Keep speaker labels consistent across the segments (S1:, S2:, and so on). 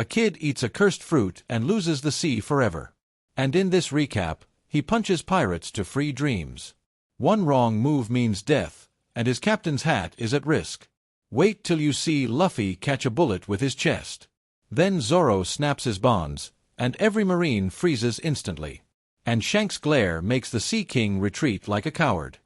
S1: A kid eats a cursed fruit and loses the sea forever. And in this recap, he punches pirates to free dreams. One wrong move means death, and his captain's hat is at risk. Wait till you see Luffy catch a bullet with his chest. Then Zoro snaps his bonds, and every marine freezes instantly. And Shanks' glare makes the Sea King retreat like a coward.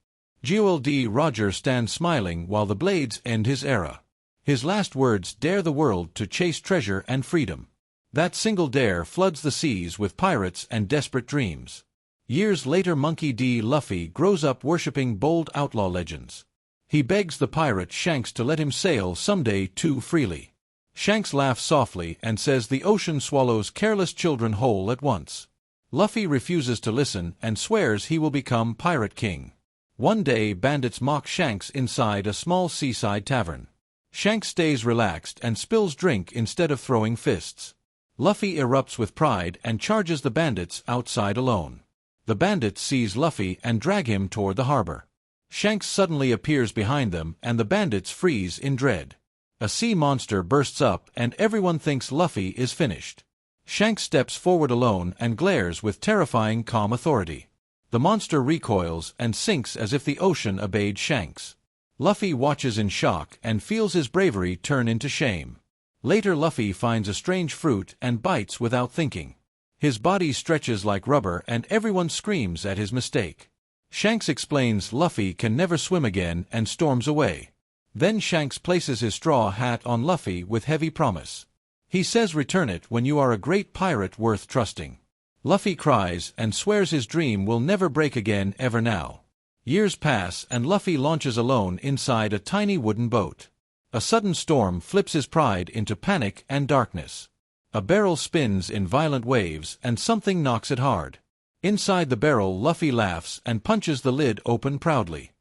S1: Jewel D. Roger stands smiling while the blades end his era. His last words dare the world to chase treasure and freedom. That single dare floods the seas with pirates and desperate dreams. Years later, Monkey D. Luffy grows up worshipping bold outlaw legends. He begs the pirate Shanks to let him sail someday too freely. Shanks laughs softly and says the ocean swallows careless children whole at once. Luffy refuses to listen and swears he will become Pirate King. One day, bandits mock Shanks inside a small seaside tavern. Shanks stays relaxed and spills drink instead of throwing fists. Luffy erupts with pride and charges the bandits outside alone. The bandits seize Luffy and drag him toward the harbor. Shanks suddenly appears behind them and the bandits freeze in dread. A sea monster bursts up and everyone thinks Luffy is finished. Shanks steps forward alone and glares with terrifying calm authority. The monster recoils and sinks as if the ocean obeyed Shanks. Luffy watches in shock and feels his bravery turn into shame. Later, Luffy finds a strange fruit and bites without thinking. His body stretches like rubber and everyone screams at his mistake. Shanks explains Luffy can never swim again and storms away. Then Shanks places his straw hat on Luffy with heavy promise. He says return it when you are a great pirate worth trusting. Luffy cries and swears his dream will never break again ever now. Years pass and Luffy launches alone inside a tiny wooden boat. A sudden storm flips his pride into panic and darkness. A barrel spins in violent waves and something knocks it hard. Inside the barrel, Luffy laughs and punches the lid open proudly.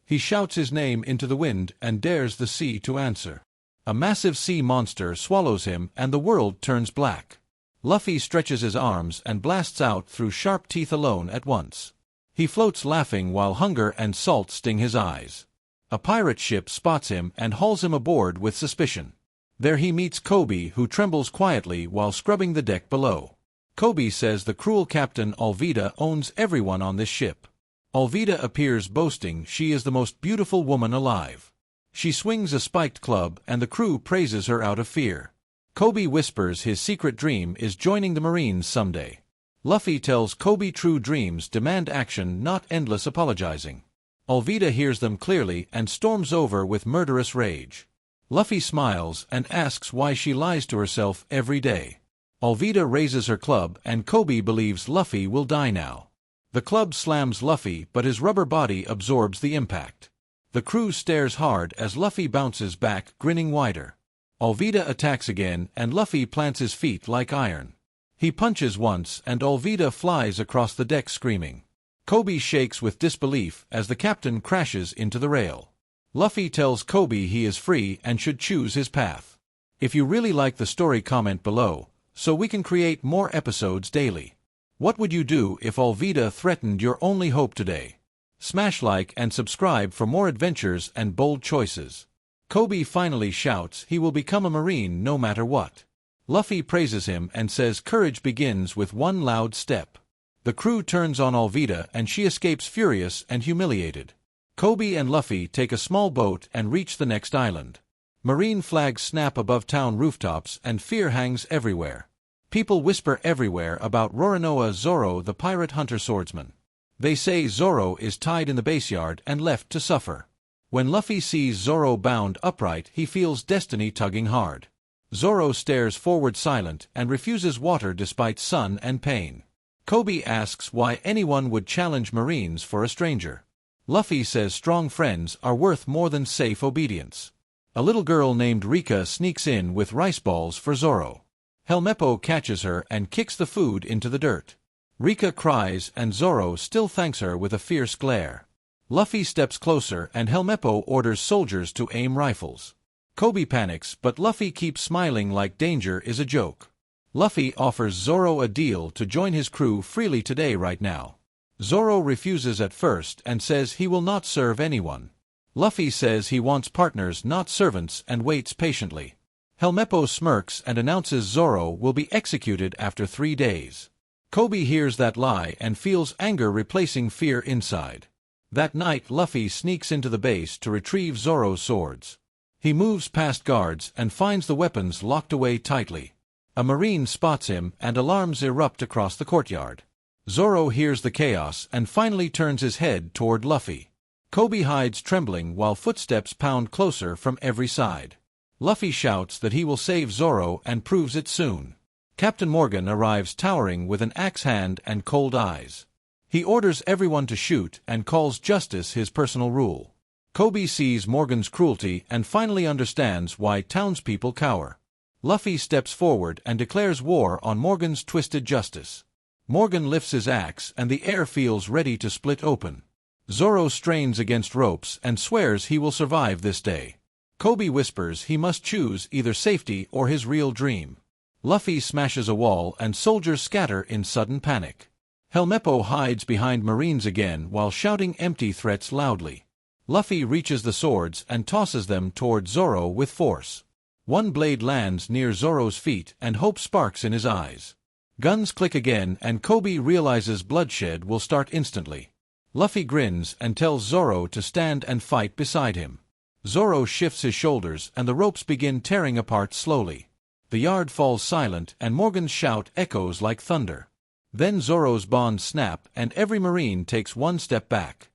S1: He shouts his name into the wind and dares the sea to answer. A massive sea monster swallows him and the world turns black. Luffy stretches his arms and blasts out through sharp teeth alone at once. He floats laughing while hunger and salt sting his eyes. A pirate ship spots him and hauls him aboard with suspicion. There he meets Kobe, who trembles quietly while scrubbing the deck below. Kobe says the cruel captain Alvida owns everyone on this ship. Alvida appears boasting she is the most beautiful woman alive. She swings a spiked club and the crew praises her out of fear. Kobe whispers his secret dream is joining the Marines someday. Luffy tells Kobe true dreams demand action, not endless apologizing. Alvida hears them clearly and storms over with murderous rage. Luffy smiles and asks why she lies to herself every day. Alvida raises her club and Kobe believes Luffy will die now. The club slams Luffy but his rubber body absorbs the impact. The crew stares hard as Luffy bounces back, grinning wider. Alvida attacks again and Luffy plants his feet like iron. He punches once and Alvida flies across the deck screaming. Kobe shakes with disbelief as the captain crashes into the rail. Luffy tells Kobe he is free and should choose his path. If you really like the story, comment below, so we can create more episodes daily. What would you do if Alvida threatened your only hope today? Smash like and subscribe for more adventures and bold choices. Kobe finally shouts he will become a Marine no matter what. Luffy praises him and says courage begins with one loud step. The crew turns on Alvida and she escapes furious and humiliated. Kobe and Luffy take a small boat and reach the next island. Marine flags snap above town rooftops and fear hangs everywhere. People whisper everywhere about Roronoa Zoro, the pirate hunter swordsman. They say Zoro is tied in the baseyard and left to suffer. When Luffy sees Zoro bound upright, he feels destiny tugging hard. Zoro stares forward silent and refuses water despite sun and pain. Kobe asks why anyone would challenge Marines for a stranger. Luffy says strong friends are worth more than safe obedience. A little girl named Rika sneaks in with rice balls for Zoro. Helmeppo catches her and kicks the food into the dirt. Rika cries and Zoro still thanks her with a fierce glare. Luffy steps closer and Helmeppo orders soldiers to aim rifles. Kobe panics but Luffy keeps smiling like danger is a joke. Luffy offers Zoro a deal to join his crew freely today right now. Zoro refuses at first and says he will not serve anyone. Luffy says he wants partners not servants and waits patiently. Helmeppo smirks and announces Zoro will be executed after 3 days. Kobe hears that lie and feels anger replacing fear inside. That night Luffy sneaks into the base to retrieve Zoro's swords. He moves past guards and finds the weapons locked away tightly. A marine spots him and alarms erupt across the courtyard. Zoro hears the chaos and finally turns his head toward Luffy. Kobe hides trembling while footsteps pound closer from every side. Luffy shouts that he will save Zoro and proves it soon. Captain Morgan arrives towering with an axe hand and cold eyes. He orders everyone to shoot and calls justice his personal rule. Kobe sees Morgan's cruelty and finally understands why townspeople cower. Luffy steps forward and declares war on Morgan's twisted justice. Morgan lifts his axe and the air feels ready to split open. Zoro strains against ropes and swears he will survive this day. Kobe whispers he must choose either safety or his real dream. Luffy smashes a wall and soldiers scatter in sudden panic. Helmeppo hides behind marines again while shouting empty threats loudly. Luffy reaches the swords and tosses them toward Zoro with force. One blade lands near Zoro's feet and hope sparks in his eyes. Guns click again and Kobe realizes bloodshed will start instantly. Luffy grins and tells Zoro to stand and fight beside him. Zoro shifts his shoulders and the ropes begin tearing apart slowly. The yard falls silent and Morgan's shout echoes like thunder. Then Zoro's bonds snap and every marine takes one step back.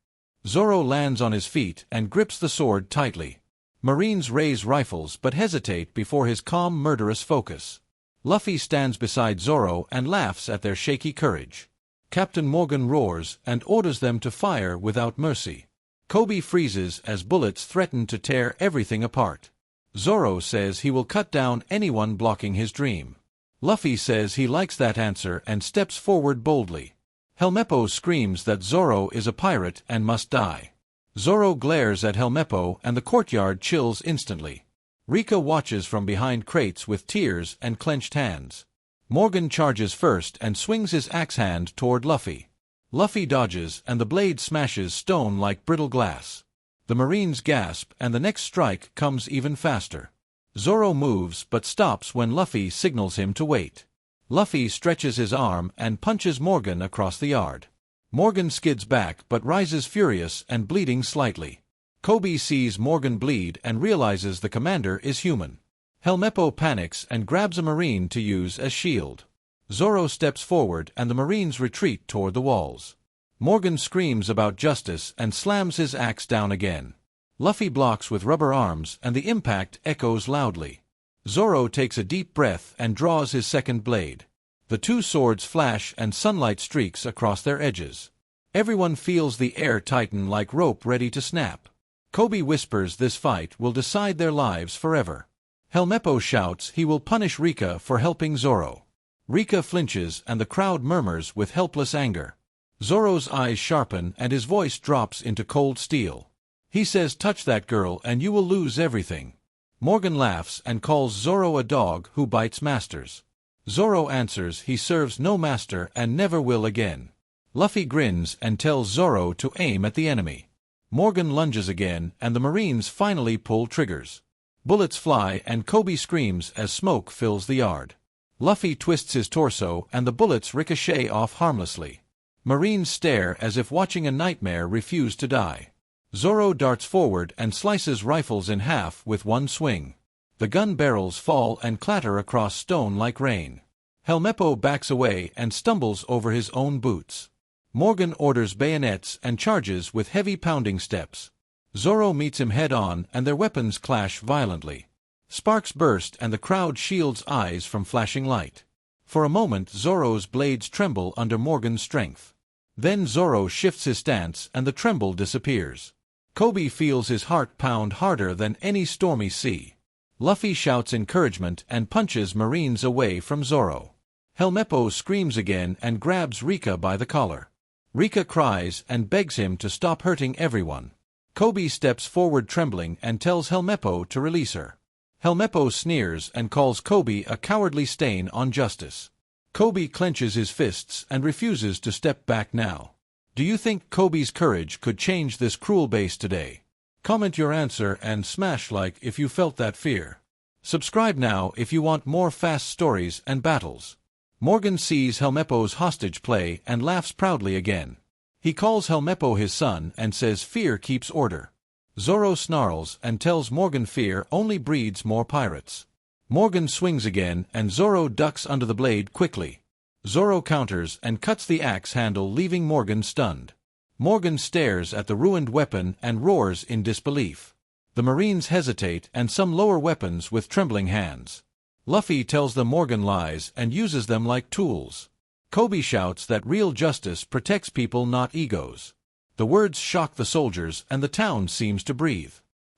S1: Zoro lands on his feet and grips the sword tightly. Marines raise rifles but hesitate before his calm murderous focus. Luffy stands beside Zoro and laughs at their shaky courage. Captain Morgan roars and orders them to fire without mercy. Kobe freezes as bullets threaten to tear everything apart. Zoro says he will cut down anyone blocking his dream. Luffy says he likes that answer and steps forward boldly. Helmeppo screams that Zoro is a pirate and must die. Zoro glares at Helmeppo and the courtyard chills instantly. Rika watches from behind crates with tears and clenched hands. Morgan charges first and swings his axe hand toward Luffy. Luffy dodges and the blade smashes stone like brittle glass. The marines gasp and the next strike comes even faster. Zoro moves but stops when Luffy signals him to wait. Luffy stretches his arm and punches Morgan across the yard. Morgan skids back but rises furious and bleeding slightly. Kobe sees Morgan bleed and realizes the commander is human. Helmeppo panics and grabs a marine to use as shield. Zoro steps forward and the marines retreat toward the walls. Morgan screams about justice and slams his axe down again. Luffy blocks with rubber arms and the impact echoes loudly. Zoro takes a deep breath and draws his second blade. The two swords flash and sunlight streaks across their edges. Everyone feels the air tighten like rope ready to snap. Kobe whispers this fight will decide their lives forever. Helmeppo shouts he will punish Rika for helping Zoro. Rika flinches and the crowd murmurs with helpless anger. Zoro's eyes sharpen and his voice drops into cold steel. He says, "Touch that girl and you will lose everything." Morgan laughs and calls Zoro a dog who bites masters. Zoro answers he serves no master and never will again. Luffy grins and tells Zoro to aim at the enemy. Morgan lunges again and the marines finally pull triggers. Bullets fly and Kobe screams as smoke fills the yard. Luffy twists his torso and the bullets ricochet off harmlessly. Marines stare as if watching a nightmare refuse to die. Zoro darts forward and slices rifles in half with one swing. The gun barrels fall and clatter across stone like rain. Helmeppo backs away and stumbles over his own boots. Morgan orders bayonets and charges with heavy pounding steps. Zoro meets him head-on and their weapons clash violently. Sparks burst and the crowd shields eyes from flashing light. For a moment Zoro's blades tremble under Morgan's strength. Then Zoro shifts his stance and the tremble disappears. Kobe feels his heart pound harder than any stormy sea. Luffy shouts encouragement and punches marines away from Zoro. Helmeppo screams again and grabs Rika by the collar. Rika cries and begs him to stop hurting everyone. Kobe steps forward trembling and tells Helmeppo to release her. Helmeppo sneers and calls Kobe a cowardly stain on justice. Kobe clenches his fists and refuses to step back now. Do you think Kobe's courage could change this cruel base today? Comment your answer and smash like if you felt that fear. Subscribe now if you want more fast stories and battles. Morgan sees Helmeppo's hostage play and laughs proudly again. He calls Helmeppo his son and says fear keeps order. Zoro snarls and tells Morgan fear only breeds more pirates. Morgan swings again and Zoro ducks under the blade quickly. Zoro counters and cuts the axe handle, leaving Morgan stunned. Morgan stares at the ruined weapon and roars in disbelief. The Marines hesitate and some lower weapons with trembling hands. Luffy tells them Morgan lies and uses them like tools. Koby shouts that real justice protects people, not egos. The words shock the soldiers and the town seems to breathe.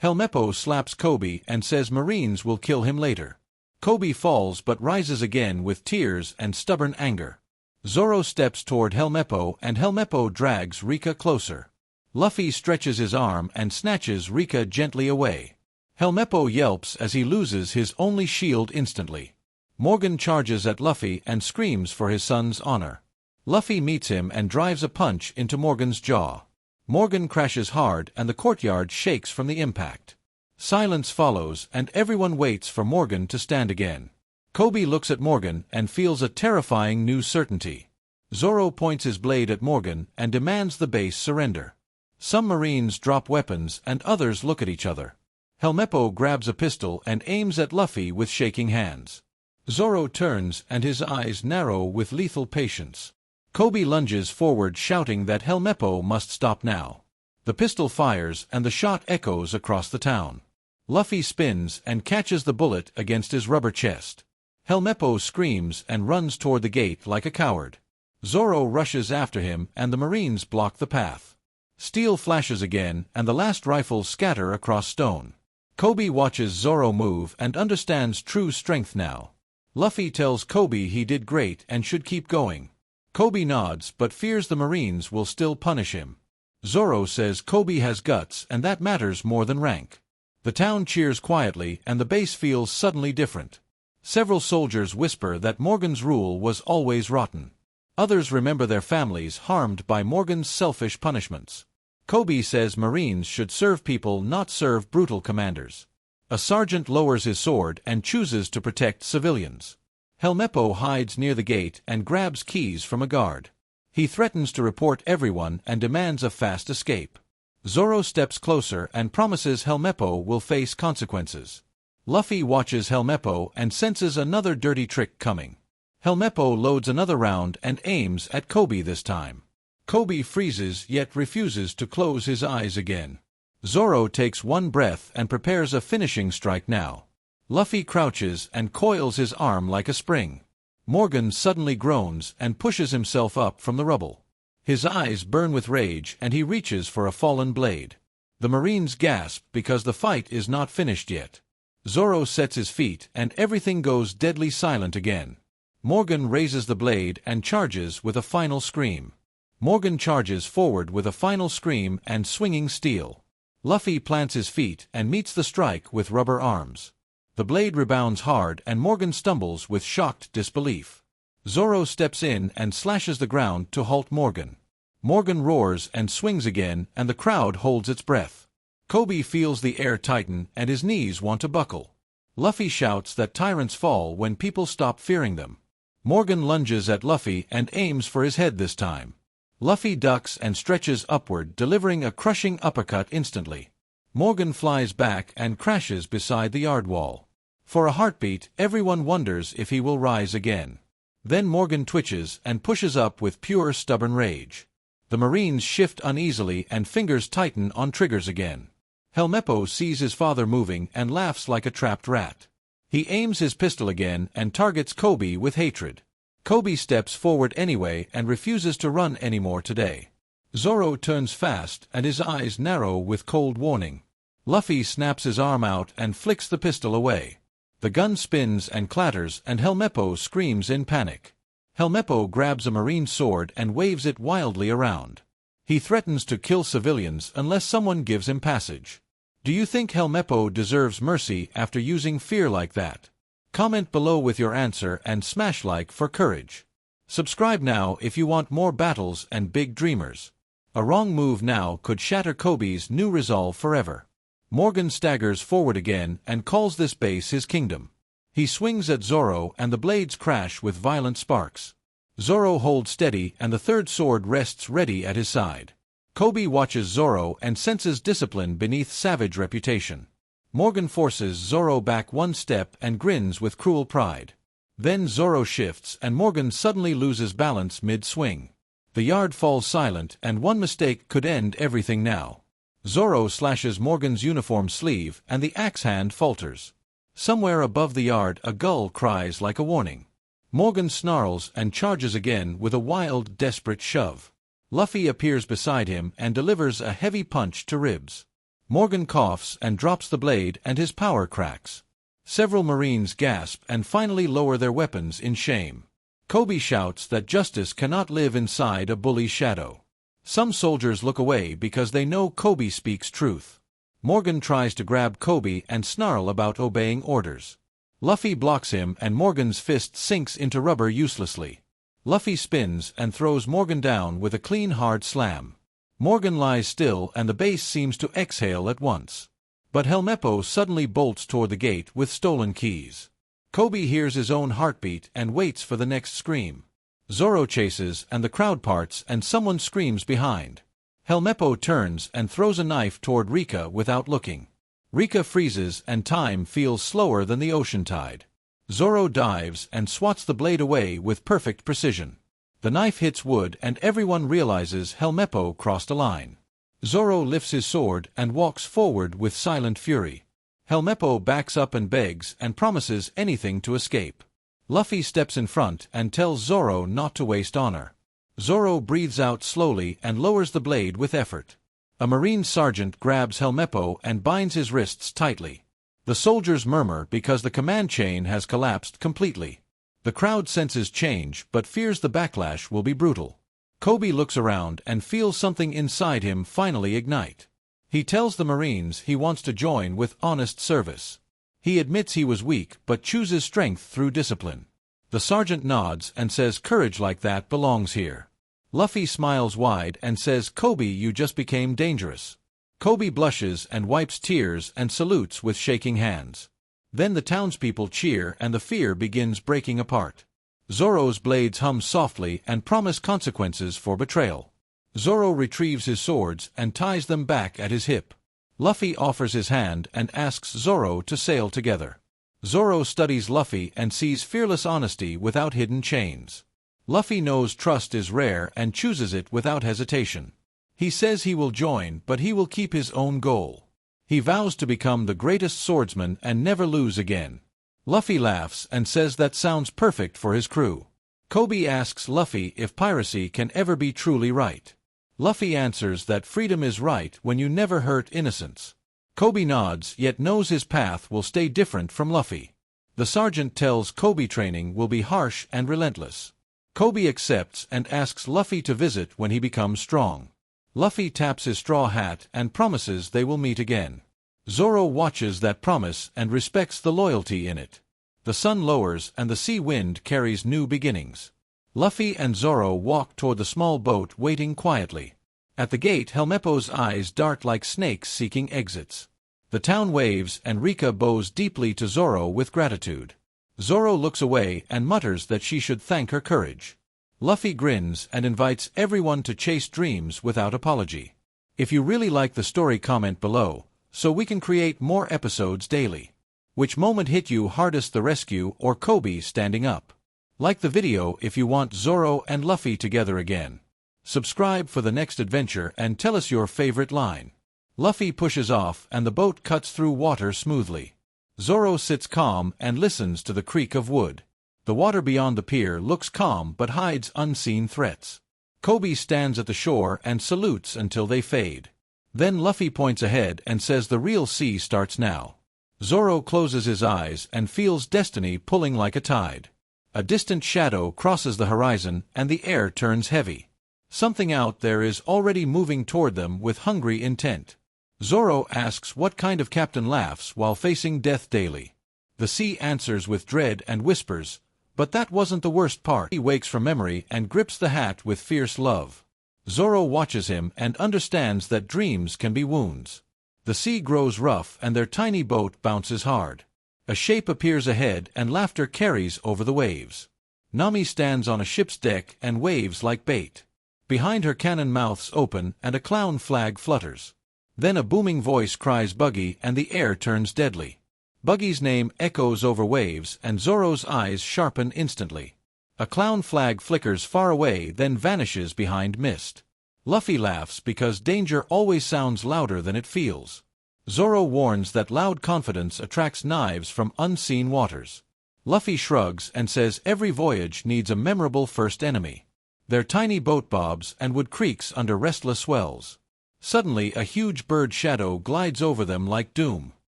S1: Helmeppo slaps Koby and says Marines will kill him later. Koby falls but rises again with tears and stubborn anger. Zoro steps toward Helmeppo and Helmeppo drags Rika closer. Luffy stretches his arm and snatches Rika gently away. Helmeppo yelps as he loses his only shield instantly. Morgan charges at Luffy and screams for his son's honor. Luffy meets him and drives a punch into Morgan's jaw. Morgan crashes hard and the courtyard shakes from the impact. Silence follows and everyone waits for Morgan to stand again. Koby looks at Morgan and feels a terrifying new certainty. Zoro points his blade at Morgan and demands the base surrender. Some Marines drop weapons and others look at each other. Helmeppo grabs a pistol and aims at Luffy with shaking hands. Zoro turns and his eyes narrow with lethal patience. Koby lunges forward shouting that Helmeppo must stop now. The pistol fires and the shot echoes across the town. Luffy spins and catches the bullet against his rubber chest. Helmeppo screams and runs toward the gate like a coward. Zoro rushes after him and the Marines block the path. Steel flashes again and the last rifles scatter across stone. Koby watches Zoro move and understands true strength now. Luffy tells Koby he did great and should keep going. Koby nods but fears the Marines will still punish him. Zoro says Koby has guts and that matters more than rank. The town cheers quietly and the base feels suddenly different. Several soldiers whisper that Morgan's rule was always rotten. Others remember their families harmed by Morgan's selfish punishments. Koby says Marines should serve people, not serve brutal commanders. A sergeant lowers his sword and chooses to protect civilians. Helmeppo hides near the gate and grabs keys from a guard. He threatens to report everyone and demands a fast escape. Zoro steps closer and promises Helmeppo will face consequences. Luffy watches Helmeppo and senses another dirty trick coming. Helmeppo loads another round and aims at Koby this time. Koby freezes yet refuses to close his eyes again. Zoro takes one breath and prepares a finishing strike now. Luffy crouches and coils his arm like a spring. Morgan suddenly groans and pushes himself up from the rubble. His eyes burn with rage and he reaches for a fallen blade. The Marines gasp because the fight is not finished yet. Zoro sets his feet and everything goes deadly silent again. Morgan raises the blade and charges with a final scream. Morgan charges forward with a final scream and swinging steel. Luffy plants his feet and meets the strike with rubber arms. The blade rebounds hard and Morgan stumbles with shocked disbelief. Zoro steps in and slashes the ground to halt Morgan. Morgan roars and swings again and the crowd holds its breath. Koby feels the air tighten and his knees want to buckle. Luffy shouts that tyrants fall when people stop fearing them. Morgan lunges at Luffy and aims for his head this time. Luffy ducks and stretches upward, delivering a crushing uppercut instantly. Morgan flies back and crashes beside the yard wall. For a heartbeat, everyone wonders if he will rise again. Then Morgan twitches and pushes up with pure stubborn rage. The Marines shift uneasily and fingers tighten on triggers again. Helmeppo sees his father moving and laughs like a trapped rat. He aims his pistol again and targets Koby with hatred. Koby steps forward anyway and refuses to run anymore today. Zoro turns fast and his eyes narrow with cold warning. Luffy snaps his arm out and flicks the pistol away. The gun spins and clatters and Helmeppo screams in panic. Helmeppo grabs a marine sword and waves it wildly around. He threatens to kill civilians unless someone gives him passage. Do you think Helmeppo deserves mercy after using fear like that? Comment below with your answer and smash like for courage. Subscribe now if you want more battles and big dreamers. A wrong move now could shatter Koby's new resolve forever. Morgan staggers forward again and calls this base his kingdom. He swings at Zoro and the blades crash with violent sparks. Zoro holds steady and the third sword rests ready at his side. Kobe watches Zoro and senses discipline beneath savage reputation. Morgan forces Zoro back one step and grins with cruel pride. Then Zoro shifts and Morgan suddenly loses balance mid-swing. The yard falls silent and one mistake could end everything now. Zoro slashes Morgan's uniform sleeve and the axe hand falters. Somewhere above the yard a gull cries like a warning. Morgan snarls and charges again with a wild, desperate shove. Luffy appears beside him and delivers a heavy punch to ribs. Morgan coughs and drops the blade and his power cracks. Several Marines gasp and finally lower their weapons in shame. Kobe shouts that justice cannot live inside a bully's shadow. Some soldiers look away because they know Kobe speaks truth. Morgan tries to grab Kobe and snarl about obeying orders. Luffy blocks him and Morgan's fist sinks into rubber uselessly. Luffy spins and throws Morgan down with a clean hard slam. Morgan lies still and the base seems to exhale at once. But Helmeppo suddenly bolts toward the gate with stolen keys. Kobe hears his own heartbeat and waits for the next scream. Zoro chases and the crowd parts and someone screams behind. Helmeppo turns and throws a knife toward Rika without looking. Rika freezes and time feels slower than the ocean tide. Zoro dives and swats the blade away with perfect precision. The knife hits wood and everyone realizes Helmeppo crossed a line. Zoro lifts his sword and walks forward with silent fury. Helmeppo backs up and begs and promises anything to escape. Luffy steps in front and tells Zoro not to waste honor. Zoro breathes out slowly and lowers the blade with effort. A Marine sergeant grabs Helmeppo and binds his wrists tightly. The soldiers murmur because the command chain has collapsed completely. The crowd senses change but fears the backlash will be brutal. Kobe looks around and feels something inside him finally ignite. He tells the Marines he wants to join with honest service. He admits he was weak but chooses strength through discipline. The sergeant nods and says courage like that belongs here. Luffy smiles wide and says, "Kobe, you just became dangerous." Kobe blushes and wipes tears and salutes with shaking hands. Then the townspeople cheer and the fear begins breaking apart. Zoro's blades hum softly and promise consequences for betrayal. Zoro retrieves his swords and ties them back at his hip. Luffy offers his hand and asks Zoro to sail together. Zoro studies Luffy and sees fearless honesty without hidden chains. Luffy knows trust is rare and chooses it without hesitation. He says he will join, but he will keep his own goal. He vows to become the greatest swordsman and never lose again. Luffy laughs and says that sounds perfect for his crew. Kobe asks Luffy if piracy can ever be truly right. Luffy answers that freedom is right when you never hurt innocents. Kobe nods, yet knows his path will stay different from Luffy. The sergeant tells Kobe training will be harsh and relentless. Kobe accepts and asks Luffy to visit when he becomes strong. Luffy taps his straw hat and promises they will meet again. Zoro watches that promise and respects the loyalty in it. The sun lowers and the sea wind carries new beginnings. Luffy and Zoro walk toward the small boat waiting quietly. At the gate, Helmeppo's eyes dart like snakes seeking exits. The town waves and Rika bows deeply to Zoro with gratitude. Zoro looks away and mutters that she should thank her courage. Luffy grins and invites everyone to chase dreams without apology. If you really like the story, comment below, so we can create more episodes daily. Which moment hit you hardest, the rescue or Kobe standing up? Like the video if you want Zoro and Luffy together again. Subscribe for the next adventure and tell us your favorite line. Luffy pushes off and the boat cuts through water smoothly. Zoro sits calm and listens to the creak of wood. The water beyond the pier looks calm but hides unseen threats. Kobe stands at the shore and salutes until they fade. Then Luffy points ahead and says the real sea starts now. Zoro closes his eyes and feels destiny pulling like a tide. A distant shadow crosses the horizon and the air turns heavy. Something out there is already moving toward them with hungry intent. Zoro asks what kind of captain laughs while facing death daily. The sea answers with dread and whispers, but that wasn't the worst part. He wakes from memory and grips the hat with fierce love. Zoro watches him and understands that dreams can be wounds. The sea grows rough and their tiny boat bounces hard. A shape appears ahead and laughter carries over the waves. Nami stands on a ship's deck and waves like bait. Behind her cannon mouths open and a clown flag flutters. Then a booming voice cries Buggy and the air turns deadly. Buggy's name echoes over waves and Zoro's eyes sharpen instantly. A clown flag flickers far away then vanishes behind mist. Luffy laughs because danger always sounds louder than it feels. Zoro warns that loud confidence attracts knives from unseen waters. Luffy shrugs and says every voyage needs a memorable first enemy. Their tiny boat bobs and wood creaks under restless swells. Suddenly a huge bird shadow glides over them like doom.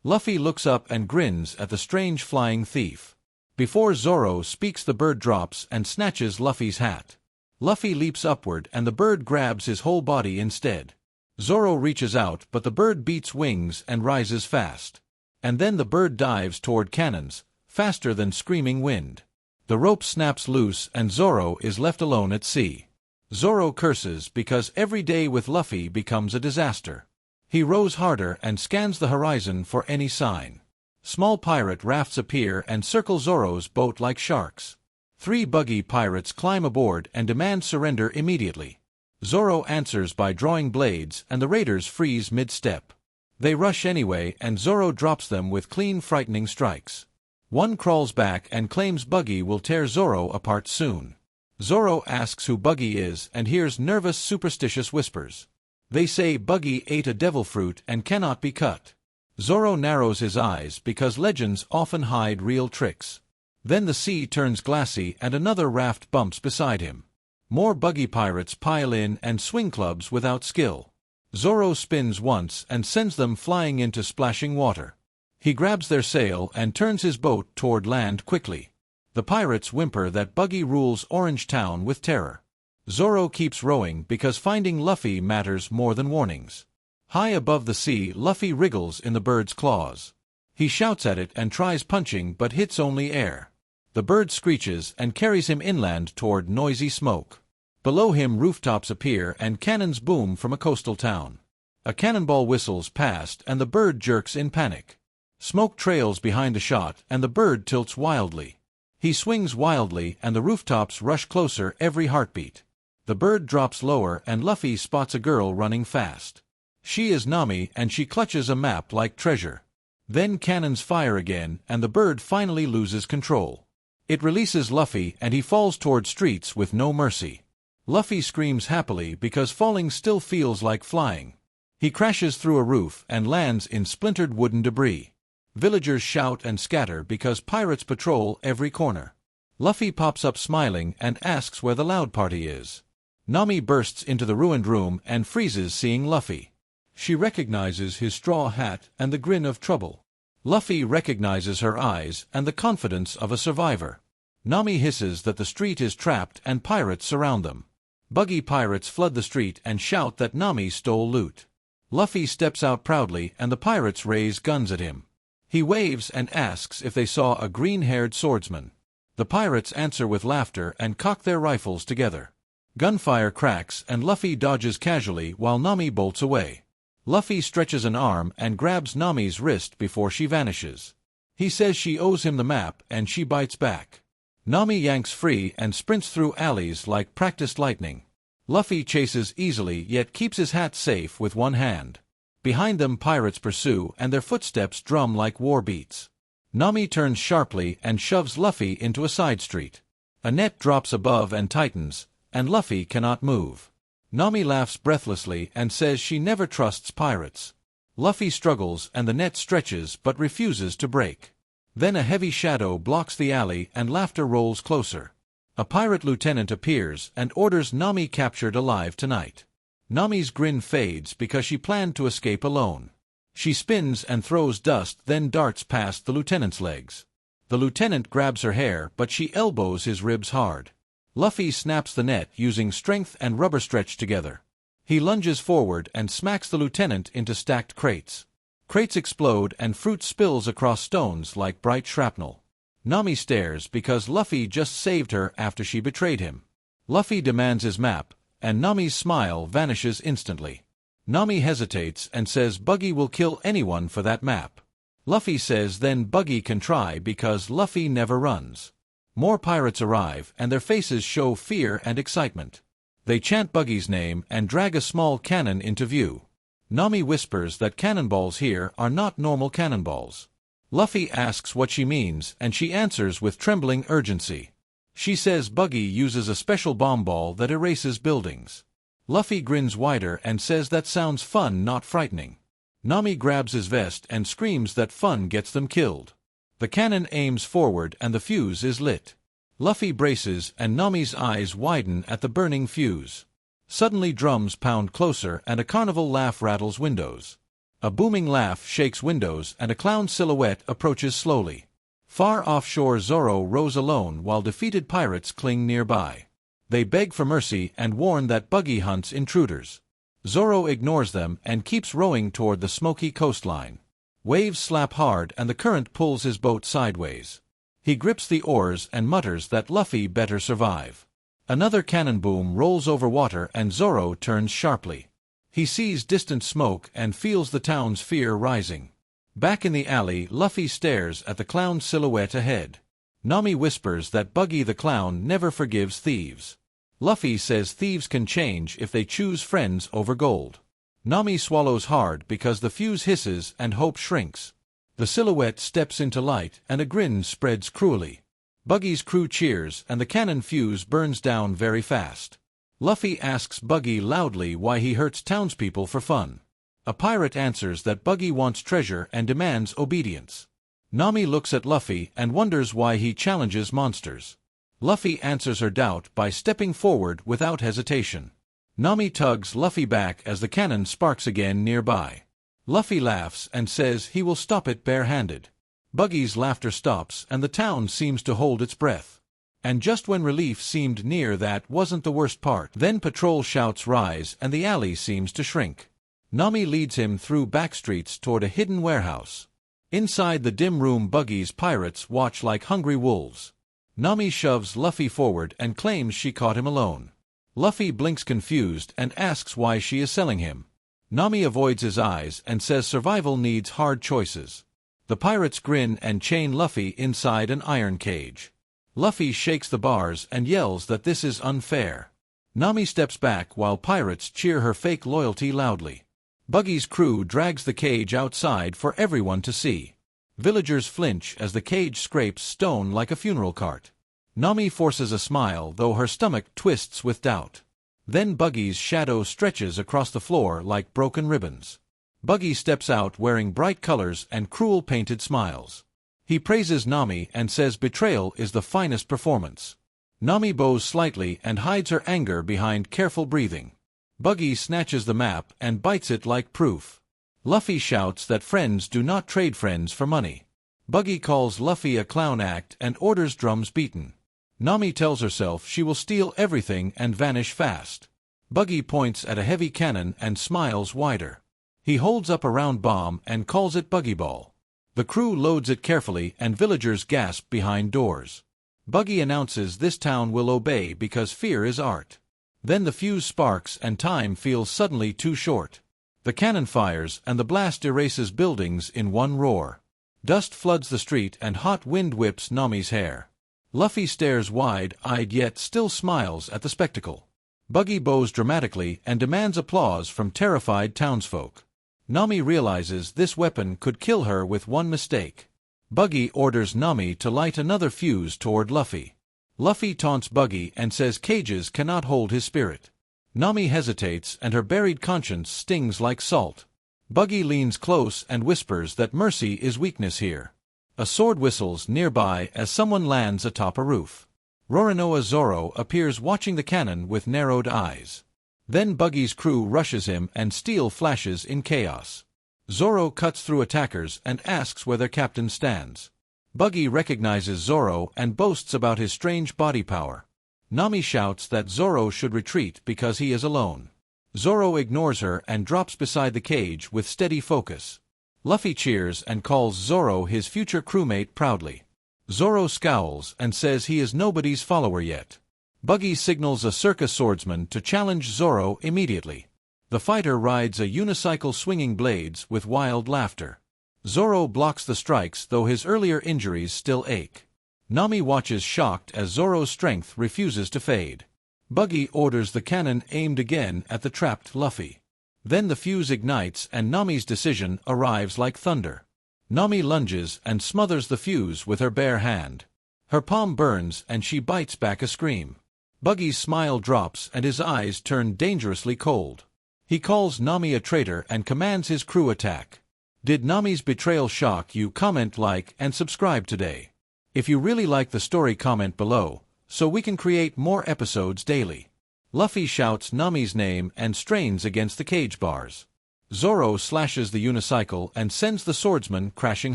S1: Luffy looks up and grins at the strange flying thief. Before Zoro speaks, the bird drops and snatches Luffy's hat. Luffy leaps upward and the bird grabs his whole body instead. Zoro reaches out but the bird beats wings and rises fast. And then the bird dives toward cannons, faster than screaming wind. The rope snaps loose and Zoro is left alone at sea. Zoro curses because every day with Luffy becomes a disaster. He rows harder and scans the horizon for any sign. Small pirate rafts appear and circle Zoro's boat like sharks. 3 buggy pirates climb aboard and demand surrender immediately. Zoro answers by drawing blades and the raiders freeze mid-step. They rush anyway and Zoro drops them with clean frightening strikes. One crawls back and claims Buggy will tear Zoro apart soon. Zoro asks who Buggy is and hears nervous superstitious whispers. They say Buggy ate a devil fruit and cannot be cut. Zoro narrows his eyes because legends often hide real tricks. Then the sea turns glassy and another raft bumps beside him. More buggy pirates pile in and swing clubs without skill. Zoro spins once and sends them flying into splashing water. He grabs their sail and turns his boat toward land quickly. The pirates whimper that Buggy rules Orange Town with terror. Zoro keeps rowing because finding Luffy matters more than warnings. High above the sea, Luffy wriggles in the bird's claws. He shouts at it and tries punching but hits only air. The bird screeches and carries him inland toward noisy smoke. Below him rooftops appear and cannons boom from a coastal town. A cannonball whistles past and the bird jerks in panic. Smoke trails behind the shot and the bird tilts wildly. He swings wildly and the rooftops rush closer every heartbeat. The bird drops lower and Luffy spots a girl running fast. She is Nami and she clutches a map like treasure. Then cannons fire again and the bird finally loses control. It releases Luffy and he falls toward streets with no mercy. Luffy screams happily because falling still feels like flying. He crashes through a roof and lands in splintered wooden debris. Villagers shout and scatter because pirates patrol every corner. Luffy pops up smiling and asks where the loud party is. Nami bursts into the ruined room and freezes seeing Luffy. She recognizes his straw hat and the grin of trouble. Luffy recognizes her eyes and the confidence of a survivor. Nami hisses that the street is trapped and pirates surround them. Buggy pirates flood the street and shout that Nami stole loot. Luffy steps out proudly and the pirates raise guns at him. He waves and asks if they saw a green-haired swordsman. The pirates answer with laughter and cock their rifles together. Gunfire cracks and Luffy dodges casually while Nami bolts away. Luffy stretches an arm and grabs Nami's wrist before she vanishes. He says she owes him the map and she bites back. Nami yanks free and sprints through alleys like practiced lightning. Luffy chases easily yet keeps his hat safe with one hand. Behind them pirates pursue and their footsteps drum like war beats. Nami turns sharply and shoves Luffy into a side street. A net drops above and tightens, and Luffy cannot move. Nami laughs breathlessly and says she never trusts pirates. Luffy struggles and the net stretches but refuses to break. Then a heavy shadow blocks the alley and laughter rolls closer. A pirate lieutenant appears and orders Nami captured alive tonight. Nami's grin fades because she planned to escape alone. She spins and throws dust then darts past the lieutenant's legs. The lieutenant grabs her hair but she elbows his ribs hard. Luffy snaps the net using strength and rubber stretch together. He lunges forward and smacks the lieutenant into stacked crates. Crates explode and fruit spills across stones like bright shrapnel. Nami stares because Luffy just saved her after she betrayed him. Luffy demands his map, and Nami's smile vanishes instantly. Nami hesitates and says Buggy will kill anyone for that map. Luffy says then Buggy can try because Luffy never runs. More pirates arrive and their faces show fear and excitement. They chant Buggy's name and drag a small cannon into view. Nami whispers that cannonballs here are not normal cannonballs. Luffy asks what she means and she answers with trembling urgency. She says Buggy uses a special bomb ball that erases buildings. Luffy grins wider and says that sounds fun, not frightening. Nami grabs his vest and screams that fun gets them killed. The cannon aims forward and the fuse is lit. Luffy braces and Nami's eyes widen at the burning fuse. Suddenly drums pound closer and a carnival laugh rattles windows. A booming laugh shakes windows and a clown silhouette approaches slowly. Far offshore Zoro rows alone while defeated pirates cling nearby. They beg for mercy and warn that Buggy hunts intruders. Zoro ignores them and keeps rowing toward the smoky coastline. Waves slap hard and the current pulls his boat sideways. He grips the oars and mutters that Luffy better survive. Another cannon boom rolls over water and Zoro turns sharply. He sees distant smoke and feels the town's fear rising. Back in the alley, Luffy stares at the clown silhouette ahead. Nami whispers that Buggy the Clown never forgives thieves. Luffy says thieves can change if they choose friends over gold. Nami swallows hard because the fuse hisses and hope shrinks. The silhouette steps into light and a grin spreads cruelly. Buggy's crew cheers and the cannon fuse burns down very fast. Luffy asks Buggy loudly why he hurts townspeople for fun. A pirate answers that Buggy wants treasure and demands obedience. Nami looks at Luffy and wonders why he challenges monsters. Luffy answers her doubt by stepping forward without hesitation. Nami tugs Luffy back as the cannon sparks again nearby. Luffy laughs and says he will stop it bare-handed. Buggy's laughter stops and the town seems to hold its breath. And just when relief seemed near, that wasn't the worst part. Then patrol shouts rise and the alley seems to shrink. Nami leads him through back streets toward a hidden warehouse. Inside the dim room, Buggy's pirates watch like hungry wolves. Nami shoves Luffy forward and claims she caught him alone. Luffy blinks confused and asks why she is selling him. Nami avoids his eyes and says survival needs hard choices. The pirates grin and chain Luffy inside an iron cage. Luffy shakes the bars and yells that this is unfair. Nami steps back while pirates cheer her fake loyalty loudly. Buggy's crew drags the cage outside for everyone to see. Villagers flinch as the cage scrapes stone like a funeral cart. Nami forces a smile, though her stomach twists with doubt. Then Buggy's shadow stretches across the floor like broken ribbons. Buggy steps out wearing bright colors and cruel painted smiles. He praises Nami and says betrayal is the finest performance. Nami bows slightly and hides her anger behind careful breathing. Buggy snatches the map and bites it like proof. Luffy shouts that friends do not trade friends for money. Buggy calls Luffy a clown act and orders drums beaten. Nami tells herself she will steal everything and vanish fast. Buggy points at a heavy cannon and smiles wider. He holds up a round bomb and calls it Buggy Ball. The crew loads it carefully and villagers gasp behind doors. Buggy announces this town will obey because fear is art. Then the fuse sparks and time feels suddenly too short. The cannon fires and the blast erases buildings in one roar. Dust floods the street and hot wind whips Nami's hair. Luffy stares wide-eyed yet still smiles at the spectacle. Buggy bows dramatically and demands applause from terrified townsfolk. Nami realizes this weapon could kill her with one mistake. Buggy orders Nami to light another fuse toward Luffy. Luffy taunts Buggy and says cages cannot hold his spirit. Nami hesitates and her buried conscience stings like salt. Buggy leans close and whispers that mercy is weakness here. A sword whistles nearby as someone lands atop a roof. Roronoa Zoro appears watching the cannon with narrowed eyes. Then Buggy's crew rushes him and steel flashes in chaos. Zoro cuts through attackers and asks where their captain stands. Buggy recognizes Zoro and boasts about his strange body power. Nami shouts that Zoro should retreat because he is alone. Zoro ignores her and drops beside the cage with steady focus. Luffy cheers and calls Zoro his future crewmate proudly. Zoro scowls and says he is nobody's follower yet. Buggy signals a circus swordsman to challenge Zoro immediately. The fighter rides a unicycle swinging blades with wild laughter. Zoro blocks the strikes though his earlier injuries still ache. Nami watches shocked as Zoro's strength refuses to fade. Buggy orders the cannon aimed again at the trapped Luffy. Then the fuse ignites and Nami's decision arrives like thunder. Nami lunges and smothers the fuse with her bare hand. Her palm burns and she bites back a scream. Buggy's smile drops and his eyes turn dangerously cold. He calls Nami a traitor and commands his crew attack. Did Nami's betrayal shock you? Comment, like, and subscribe today. If you really like the story, comment below, so we can create more episodes daily. Luffy shouts Nami's name and strains against the cage bars. Zoro slashes the unicycle and sends the swordsman crashing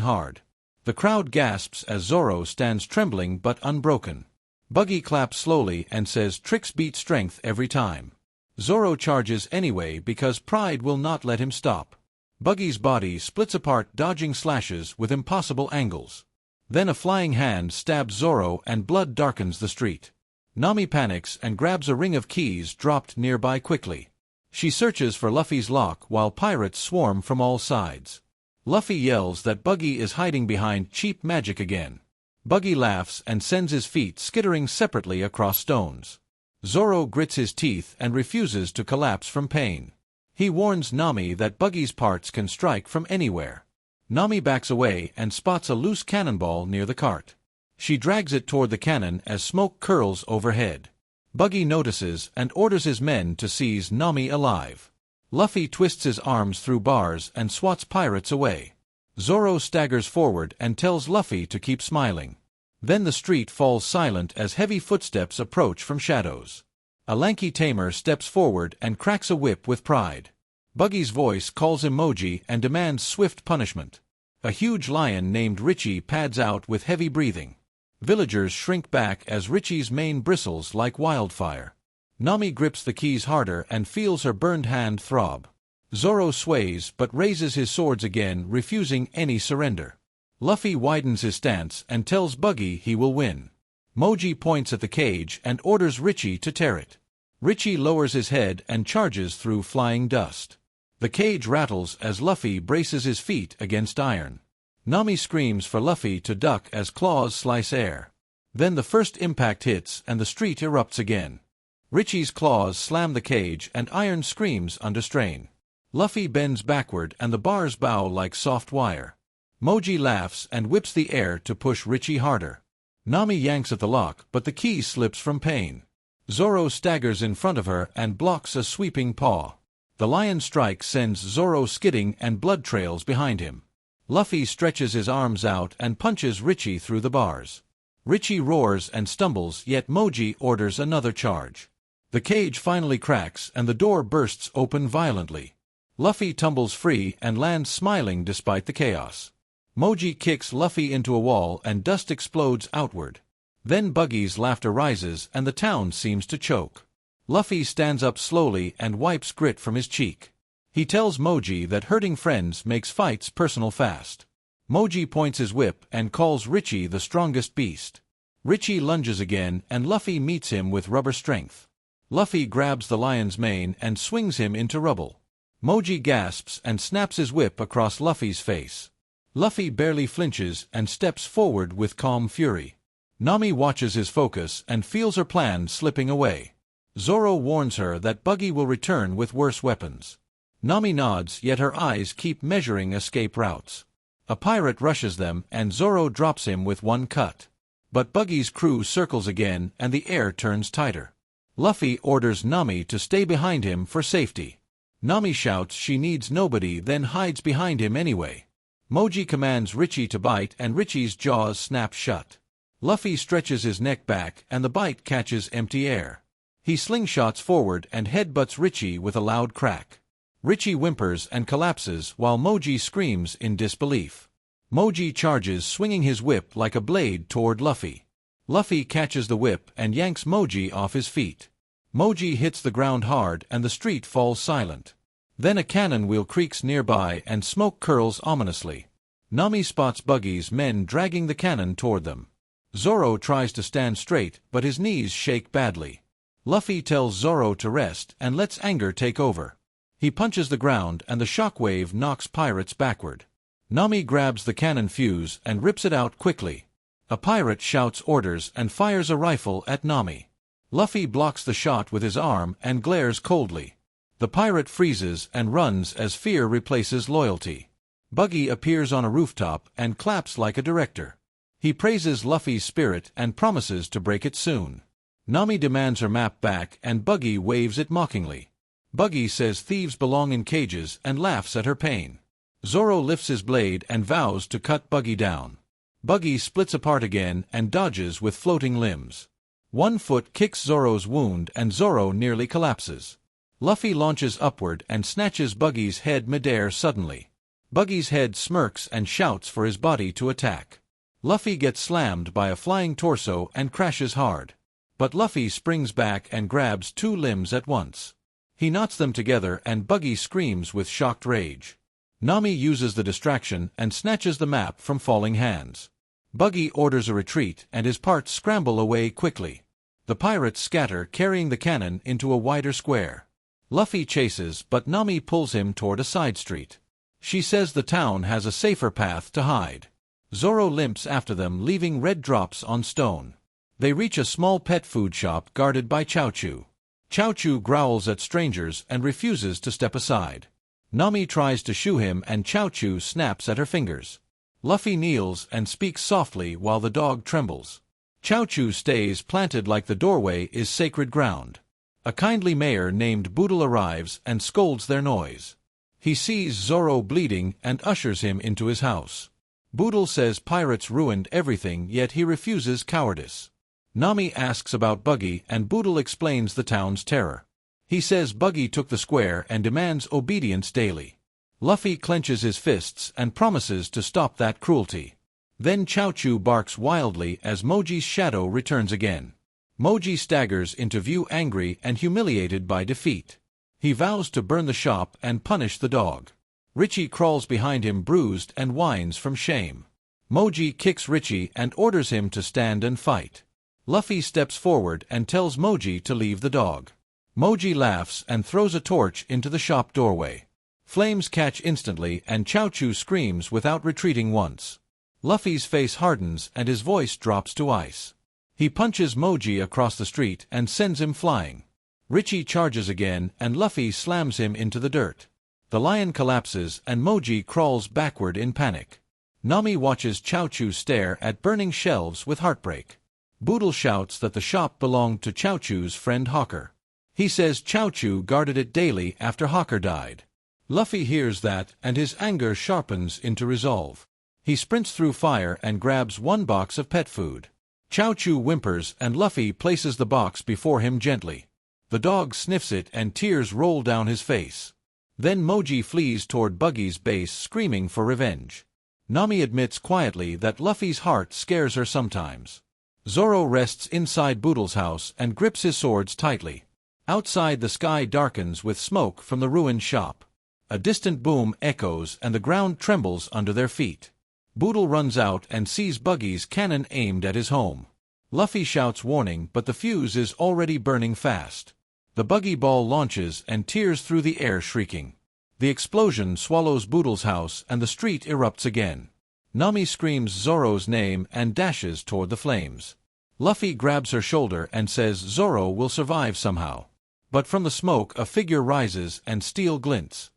S1: hard. The crowd gasps as Zoro stands trembling but unbroken. Buggy claps slowly and says tricks beat strength every time. Zoro charges anyway because pride will not let him stop. Buggy's body splits apart, dodging slashes with impossible angles. Then a flying hand stabs Zoro and blood darkens the street. Nami panics and grabs a ring of keys dropped nearby quickly. She searches for Luffy's lock while pirates swarm from all sides. Luffy yells that Buggy is hiding behind cheap magic again. Buggy laughs and sends his feet skittering separately across stones. Zoro grits his teeth and refuses to collapse from pain. He warns Nami that Buggy's parts can strike from anywhere. Nami backs away and spots a loose cannonball near the cart. She drags it toward the cannon as smoke curls overhead. Buggy notices and orders his men to seize Nami alive. Luffy twists his arms through bars and swats pirates away. Zoro staggers forward and tells Luffy to keep smiling. Then the street falls silent as heavy footsteps approach from shadows. A lanky tamer steps forward and cracks a whip with pride. Buggy's voice calls emoji and demands swift punishment. A huge lion named Richie pads out with heavy breathing. Villagers shrink back as Richie's mane bristles like wildfire. Nami grips the keys harder and feels her burned hand throb. Zoro sways but raises his swords again, refusing any surrender. Luffy widens his stance and tells Buggy he will win. Moji points at the cage and orders Richie to tear it. Richie lowers his head and charges through flying dust. The cage rattles as Luffy braces his feet against iron. Nami screams for Luffy to duck as claws slice air. Then the first impact hits and the street erupts again. Richie's claws slam the cage and iron screams under strain. Luffy bends backward and the bars bow like soft wire. Moji laughs and whips the air to push Richie harder. Nami yanks at the lock but the key slips from pain. Zoro staggers in front of her and blocks a sweeping paw. The lion strike sends Zoro skidding and blood trails behind him. Luffy stretches his arms out and punches Richie through the bars. Richie roars and stumbles, yet Moji orders another charge. The cage finally cracks and the door bursts open violently. Luffy tumbles free and lands smiling despite the chaos. Moji kicks Luffy into a wall and dust explodes outward. Then Buggy's laughter rises and the town seems to choke. Luffy stands up slowly and wipes grit from his cheek. He tells Moji that hurting friends makes fights personal fast. Moji points his whip and calls Richie the strongest beast. Richie lunges again and Luffy meets him with rubber strength. Luffy grabs the lion's mane and swings him into rubble. Moji gasps and snaps his whip across Luffy's face. Luffy barely flinches and steps forward with calm fury. Nami watches his focus and feels her plan slipping away. Zoro warns her that Buggy will return with worse weapons. Nami nods, yet her eyes keep measuring escape routes. A pirate rushes them and Zoro drops him with one cut. But Buggy's crew circles again and the air turns tighter. Luffy orders Nami to stay behind him for safety. Nami shouts she needs nobody, then hides behind him anyway. Moji commands Richie to bite and Richie's jaws snap shut. Luffy stretches his neck back and the bite catches empty air. He slingshots forward and headbutts Richie with a loud crack. Richie whimpers and collapses while Moji screams in disbelief. Moji charges, swinging his whip like a blade toward Luffy. Luffy catches the whip and yanks Moji off his feet. Moji hits the ground hard and the street falls silent. Then a cannon wheel creaks nearby and smoke curls ominously. Nami spots Buggy's men dragging the cannon toward them. Zoro tries to stand straight, but his knees shake badly. Luffy tells Zoro to rest and lets anger take over. He punches the ground and the shockwave knocks pirates backward. Nami grabs the cannon fuse and rips it out quickly. A pirate shouts orders and fires a rifle at Nami. Luffy blocks the shot with his arm and glares coldly. The pirate freezes and runs as fear replaces loyalty. Buggy appears on a rooftop and claps like a director. He praises Luffy's spirit and promises to break it soon. Nami demands her map back and Buggy waves it mockingly. Buggy says thieves belong in cages and laughs at her pain. Zoro lifts his blade and vows to cut Buggy down. Buggy splits apart again and dodges with floating limbs. One foot kicks Zoro's wound and Zoro nearly collapses. Luffy launches upward and snatches Buggy's head midair suddenly. Buggy's head smirks and shouts for his body to attack. Luffy gets slammed by a flying torso and crashes hard. But Luffy springs back and grabs two limbs at once. He knots them together and Buggy screams with shocked rage. Nami uses the distraction and snatches the map from falling hands. Buggy orders a retreat and his parts scramble away quickly. The pirates scatter, carrying the cannon into a wider square. Luffy chases, but Nami pulls him toward a side street. She says the town has a safer path to hide. Zoro limps after them, leaving red drops on stone. They reach a small pet food shop guarded by Chaochu. Chaochu growls at strangers and refuses to step aside. Nami tries to shoo him and Chaochu snaps at her fingers. Luffy kneels and speaks softly while the dog trembles. Chaochu stays planted like the doorway is sacred ground. A kindly mayor named Boodle arrives and scolds their noise. He sees Zoro bleeding and ushers him into his house. Boodle says pirates ruined everything, yet he refuses cowardice. Nami asks about Buggy and Boodle explains the town's terror. He says Buggy took the square and demands obedience daily. Luffy clenches his fists and promises to stop that cruelty. Then Chaochu barks wildly as Moji's shadow returns again. Moji staggers into view, angry and humiliated by defeat. He vows to burn the shop and punish the dog. Richie crawls behind him, bruised and whines from shame. Moji kicks Richie and orders him to stand and fight. Luffy steps forward and tells Moji to leave the dog. Moji laughs and throws a torch into the shop doorway. Flames catch instantly and Chaochu screams without retreating once. Luffy's face hardens and his voice drops to ice. He punches Moji across the street and sends him flying. Richie charges again and Luffy slams him into the dirt. The lion collapses and Moji crawls backward in panic. Nami watches Chaochu stare at burning shelves with heartbreak. Boodle shouts that the shop belonged to Chaochu's friend Hawker. He says Chaochu guarded it daily after Hawker died. Luffy hears that and his anger sharpens into resolve. He sprints through fire and grabs one box of pet food. Chaochu whimpers and Luffy places the box before him gently. The dog sniffs it and tears roll down his face. Then Moji flees toward Buggy's base, screaming for revenge. Nami admits quietly that Luffy's heart scares her sometimes. Zoro rests inside Boodle's house and grips his swords tightly. Outside, the sky darkens with smoke from the ruined shop. A distant boom echoes and the ground trembles under their feet. Boodle runs out and sees Buggy's cannon aimed at his home. Luffy shouts warning, but the fuse is already burning fast. The Buggy ball launches and tears through the air, shrieking. The explosion swallows Boodle's house and the street erupts again. Nami screams Zoro's name and dashes toward the flames. Luffy grabs her shoulder and says Zoro will survive somehow. But from the smoke a figure rises and steel glints.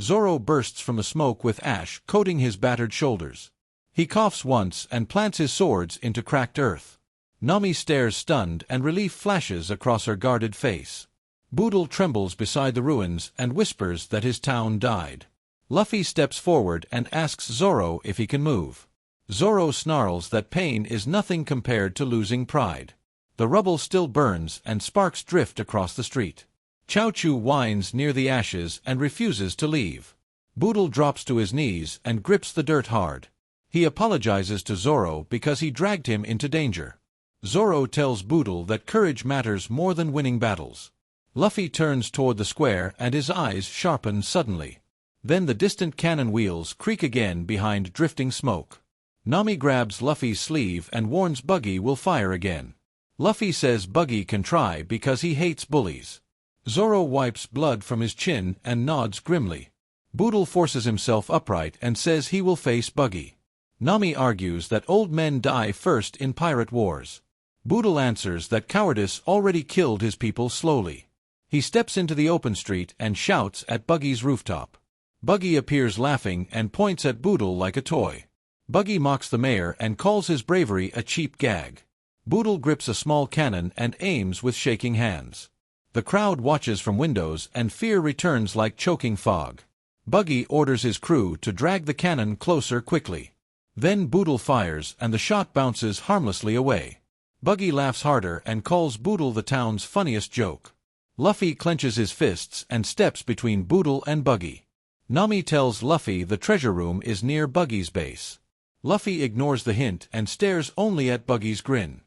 S1: Zoro bursts from the smoke with ash coating his battered shoulders. He coughs once and plants his swords into cracked earth. Nami stares stunned and relief flashes across her guarded face. Boodle trembles beside the ruins and whispers that his town died. Luffy steps forward and asks Zoro if he can move. Zoro snarls that pain is nothing compared to losing pride. The rubble still burns and sparks drift across the street. Chaochu whines near the ashes and refuses to leave. Boodle drops to his knees and grips the dirt hard. He apologizes to Zoro because he dragged him into danger. Zoro tells Boodle that courage matters more than winning battles. Luffy turns toward the square and his eyes sharpen suddenly. Then the distant cannon wheels creak again behind drifting smoke. Nami grabs Luffy's sleeve and warns Buggy will fire again. Luffy says Buggy can try because he hates bullies. Zoro wipes blood from his chin and nods grimly. Boodle forces himself upright and says he will face Buggy. Nami argues that old men die first in pirate wars. Boodle answers that cowardice already killed his people slowly. He steps into the open street and shouts at Buggy's rooftop. Buggy appears laughing and points at Boodle like a toy. Buggy mocks the mayor and calls his bravery a cheap gag. Boodle grips a small cannon and aims with shaking hands. The crowd watches from windows and fear returns like choking fog. Buggy orders his crew to drag the cannon closer quickly. Then Boodle fires and the shot bounces harmlessly away. Buggy laughs harder and calls Boodle the town's funniest joke. Luffy clenches his fists and steps between Boodle and Buggy. Nami tells Luffy the treasure room is near Buggy's base. Luffy ignores the hint and stares only at Buggy's grin.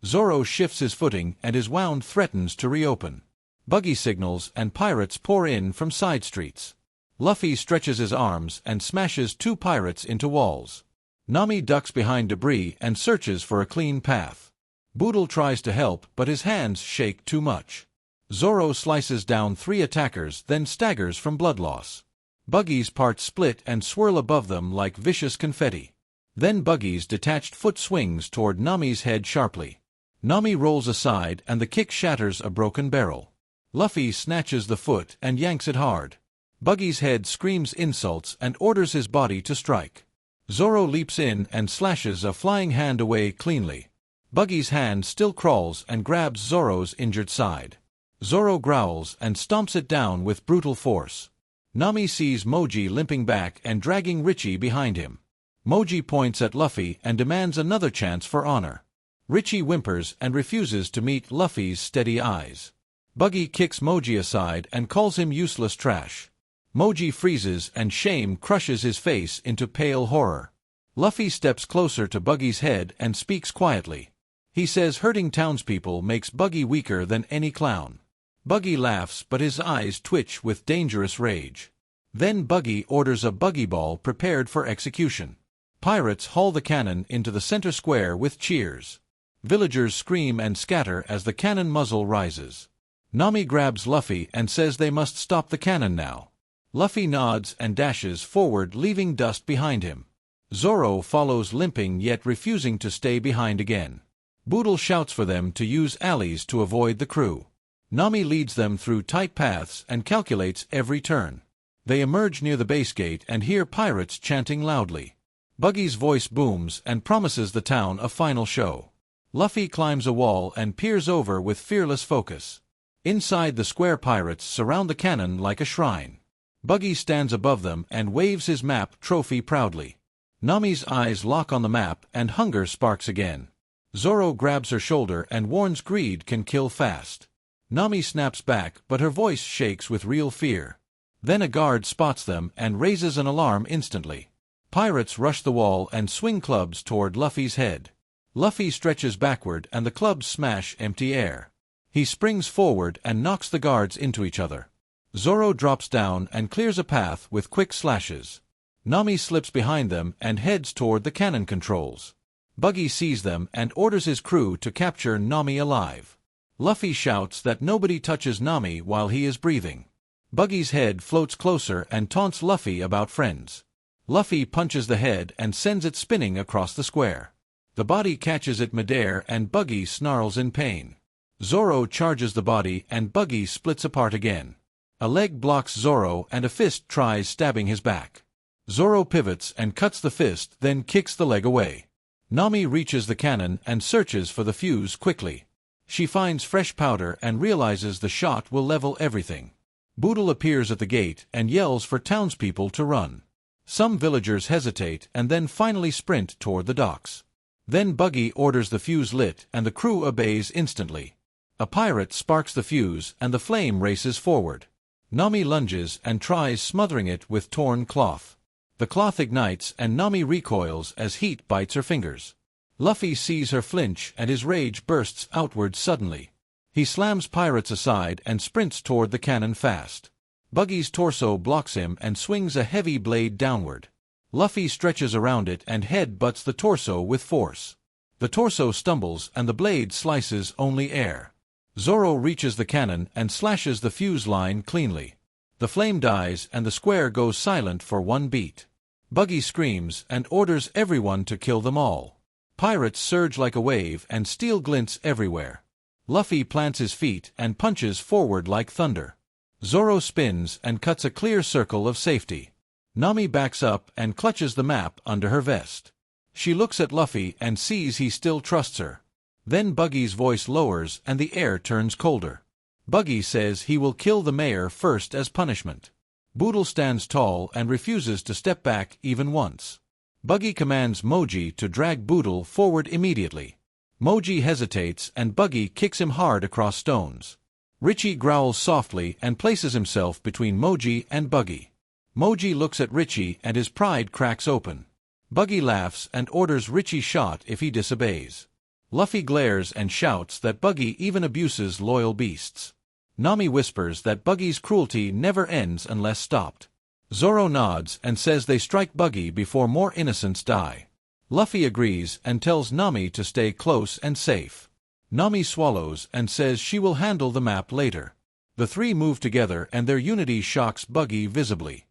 S1: Zoro shifts his footing and his wound threatens to reopen. Buggy signals and pirates pour in from side streets. Luffy stretches his arms and smashes 2 pirates into walls. Nami ducks behind debris and searches for a clean path. Boodle tries to help but his hands shake too much. Zoro slices down 3 attackers then staggers from blood loss. Buggy's parts split and swirl above them like vicious confetti. Then Buggy's detached foot swings toward Nami's head sharply. Nami rolls aside and the kick shatters a broken barrel. Luffy snatches the foot and yanks it hard. Buggy's head screams insults and orders his body to strike. Zoro leaps in and slashes a flying hand away cleanly. Buggy's hand still crawls and grabs Zoro's injured side. Zoro growls and stomps it down with brutal force. Nami sees Moji limping back and dragging Richie behind him. Moji points at Luffy and demands another chance for honor. Richie whimpers and refuses to meet Luffy's steady eyes. Buggy kicks Moji aside and calls him useless trash. Moji freezes and shame crushes his face into pale horror. Luffy steps closer to Buggy's head and speaks quietly. He says hurting townspeople makes Buggy weaker than any clown. Buggy laughs but his eyes twitch with dangerous rage. Then Buggy orders a buggy ball prepared for execution. Pirates haul the cannon into the center square with cheers. Villagers scream and scatter as the cannon muzzle rises. Nami grabs Luffy and says they must stop the cannon now. Luffy nods and dashes forward leaving dust behind him. Zoro follows limping yet refusing to stay behind again. Boodle shouts for them to use alleys to avoid the crew. Nami leads them through tight paths and calculates every turn. They emerge near the base gate and hear pirates chanting loudly. Buggy's voice booms and promises the town a final show. Luffy climbs a wall and peers over with fearless focus. Inside the square pirates surround the cannon like a shrine. Buggy stands above them and waves his map trophy proudly. Nami's eyes lock on the map and hunger sparks again. Zoro grabs her shoulder and warns greed can kill fast. Nami snaps back but her voice shakes with real fear. Then a guard spots them and raises an alarm instantly. Pirates rush the wall and swing clubs toward Luffy's head. Luffy stretches backward and the clubs smash empty air. He springs forward and knocks the guards into each other. Zoro drops down and clears a path with quick slashes. Nami slips behind them and heads toward the cannon controls. Buggy sees them and orders his crew to capture Nami alive. Luffy shouts that nobody touches Nami while he is breathing. Buggy's head floats closer and taunts Luffy about friends. Luffy punches the head and sends it spinning across the square. The body catches it midair and Buggy snarls in pain. Zoro charges the body and Buggy splits apart again. A leg blocks Zoro and a fist tries stabbing his back. Zoro pivots and cuts the fist then kicks the leg away. Nami reaches the cannon and searches for the fuse quickly. She finds fresh powder and realizes the shot will level everything. Boodle appears at the gate and yells for townspeople to run. Some villagers hesitate and then finally sprint toward the docks. Then Buggy orders the fuse lit and the crew obeys instantly. A pirate sparks the fuse and the flame races forward. Nami lunges and tries smothering it with torn cloth. The cloth ignites and Nami recoils as heat bites her fingers. Luffy sees her flinch and his rage bursts outward suddenly. He slams pirates aside and sprints toward the cannon fast. Buggy's torso blocks him and swings a heavy blade downward. Luffy stretches around it and head butts the torso with force. The torso stumbles and the blade slices only air. Zoro reaches the cannon and slashes the fuse line cleanly. The flame dies and the square goes silent for one beat. Buggy screams and orders everyone to kill them all. Pirates surge like a wave and steel glints everywhere. Luffy plants his feet and punches forward like thunder. Zoro spins and cuts a clear circle of safety. Nami backs up and clutches the map under her vest. She looks at Luffy and sees he still trusts her. Then Buggy's voice lowers and the air turns colder. Buggy says he will kill the mayor first as punishment. Boodle stands tall and refuses to step back even once. Buggy commands Moji to drag Boodle forward immediately. Moji hesitates and Buggy kicks him hard across stones. Richie growls softly and places himself between Moji and Buggy. Moji looks at Richie and his pride cracks open. Buggy laughs and orders Richie shot if he disobeys. Luffy glares and shouts that Buggy even abuses loyal beasts. Nami whispers that Buggy's cruelty never ends unless stopped. Zoro nods and says they strike Buggy before more innocents die. Luffy agrees and tells Nami to stay close and safe. Nami swallows and says she will handle the map later. The three move together and their unity shocks Buggy visibly.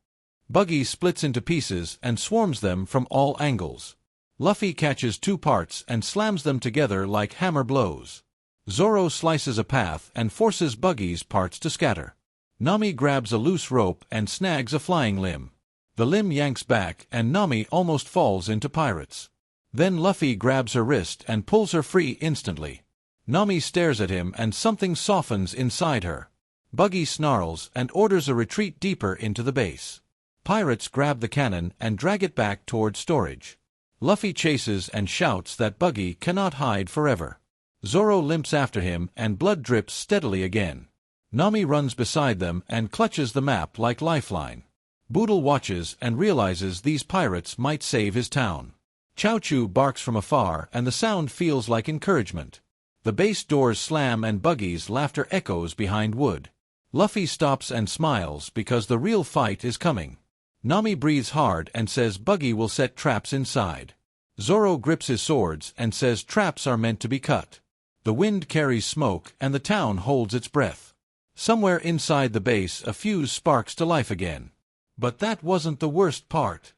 S1: Buggy splits into pieces and swarms them from all angles. Luffy catches two parts and slams them together like hammer blows. Zoro slices a path and forces Buggy's parts to scatter. Nami grabs a loose rope and snags a flying limb. The limb yanks back and Nami almost falls into pirates. Then Luffy grabs her wrist and pulls her free instantly. Nami stares at him and something softens inside her. Buggy snarls and orders a retreat deeper into the base. Pirates grab the cannon and drag it back toward storage. Luffy chases and shouts that Buggy cannot hide forever. Zoro limps after him and blood drips steadily again. Nami runs beside them and clutches the map like lifeline. Boodle watches and realizes these pirates might save his town. Chao-Chu barks from afar and the sound feels like encouragement. The base doors slam and Buggy's laughter echoes behind wood. Luffy stops and smiles because the real fight is coming. Nami breathes hard and says Buggy will set traps inside. Zoro grips his swords and says traps are meant to be cut. The wind carries smoke and the town holds its breath. Somewhere inside the base a fuse sparks to life again. But that wasn't the worst part.